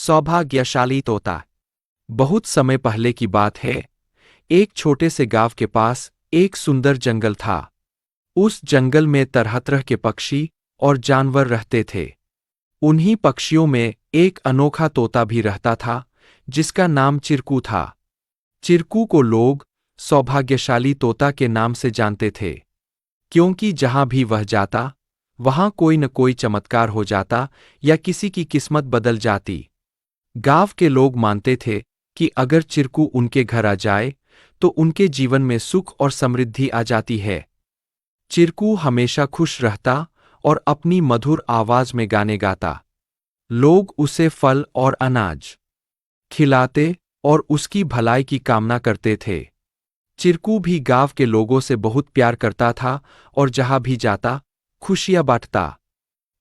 सौभाग्यशाली तोता। बहुत समय पहले की बात है। एक छोटे से गांव के पास एक सुंदर जंगल था। उस जंगल में तरह तरह के पक्षी और जानवर रहते थे। उन्हीं पक्षियों में एक अनोखा तोता भी रहता था, जिसका नाम चिरकू था। चिरकू को लोग सौभाग्यशाली तोता के नाम से जानते थे, क्योंकि जहां भी वह जाता, वहां कोई न कोई चमत्कार हो जाता या किसी की किस्मत बदल जाती। गांव के लोग मानते थे कि अगर चिरकू उनके घर आ जाए तो उनके जीवन में सुख और समृद्धि आ जाती है। चिरकू हमेशा खुश रहता और अपनी मधुर आवाज में गाने गाता। लोग उसे फल और अनाज खिलाते और उसकी भलाई की कामना करते थे। चिरकू भी गांव के लोगों से बहुत प्यार करता था और जहां भी जाता, खुशियां बांटता।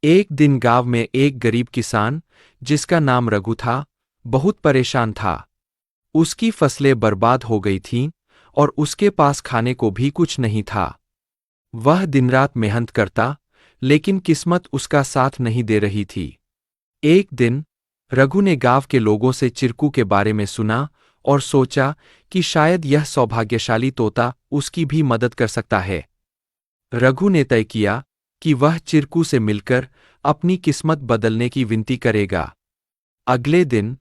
एक दिन गांव में एक गरीब किसान, जिसका नाम रघु था, बहुत परेशान था। उसकी फसलें बर्बाद हो गई थीं और उसके पास खाने को भी कुछ नहीं था। वह दिन-रात मेहनत करता, लेकिन किस्मत उसका साथ नहीं दे रही थी। एक दिन रघु ने गांव के लोगों से चिरकू के बारे में सुना और सोचा कि शायद यह सौभाग्यशाली तोता उसकी भी मदद कर सकता है। रघु ने तय किया कि वह चिरकू से मिलकर अपनी किस्मत बदलने की विनती करेगा। अगले दिन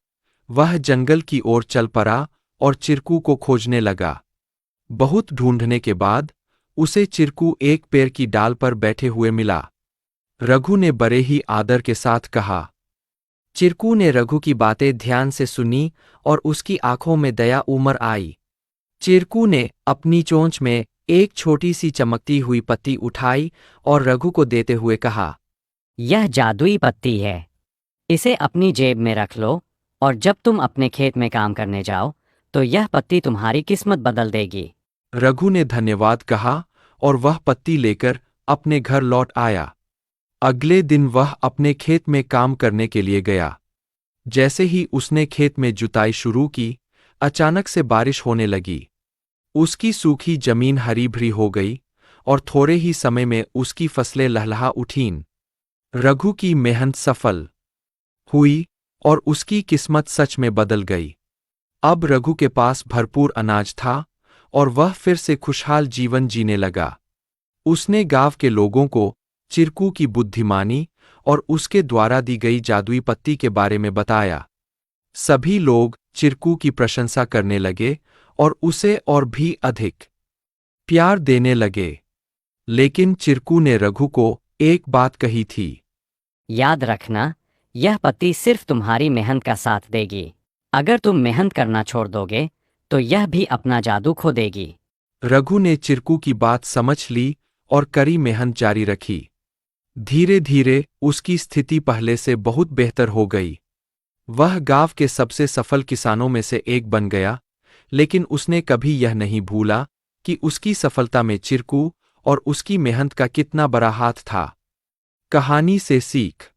वह जंगल की ओर चल पड़ा और चिरकू को खोजने लगा। बहुत ढूंढने के बाद उसे चिरकू एक पेड़ की डाल पर बैठे हुए मिला। रघु ने बड़े ही आदर के साथ कहा। चिरकू ने रघु की बातें ध्यान से सुनी और उसकी आंखों में दया उमड़ आई। चिरकू ने अपनी चोंच में एक छोटी सी चमकती हुई पत्ती उठाई और रघु को देते हुए कहा, यह जादुई पत्ती है। इसे अपनी जेब में रख लो और जब तुम अपने खेत में काम करने जाओ तो यह पत्ती तुम्हारी किस्मत बदल देगी। रघु ने धन्यवाद कहा और वह पत्ती लेकर अपने घर लौट आया। अगले दिन वह अपने खेत में काम करने के लिए गया। जैसे ही उसने खेत में जुताई शुरू की, अचानक से बारिश होने लगी। उसकी सूखी जमीन हरी भरी हो गई और थोड़े ही समय में उसकी फसलें लहलहा उठीं। रघु की मेहनत सफल हुई और उसकी किस्मत सच में बदल गई। अब रघु के पास भरपूर अनाज था और वह फिर से खुशहाल जीवन जीने लगा। उसने गांव के लोगों को चिरकू की बुद्धिमानी और उसके द्वारा दी गई जादुई पत्ती के बारे में बताया। सभी लोग चिरकू की प्रशंसा करने लगे और उसे और भी अधिक प्यार देने लगे। लेकिन चिरकू ने रघु को एक बात कही थी। याद रखना, यह पत्ती सिर्फ तुम्हारी मेहनत का साथ देगी। अगर तुम मेहनत करना छोड़ दोगे तो यह भी अपना जादू खो देगी। रघु ने चिरकू की बात समझ ली और कड़ी मेहनत जारी रखी। धीरे धीरे उसकी स्थिति पहले से बहुत बेहतर हो गई। वह गांव के सबसे सफल किसानों में से एक बन गया, लेकिन उसने कभी यह नहीं भूला कि उसकी सफलता में चिरकू और उसकी मेहनत का कितना बड़ा हाथ था। कहानी से सीख।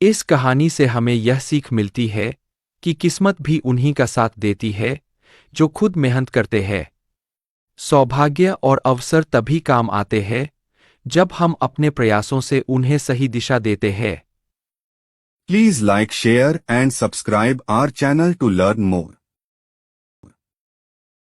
इस कहानी से हमें यह सीख मिलती है कि किस्मत भी उन्हीं का साथ देती है जो खुद मेहनत करते हैं। सौभाग्य और अवसर तभी काम आते हैं जब हम अपने प्रयासों से उन्हें सही दिशा देते हैं। Please like, share and subscribe our channel to learn more.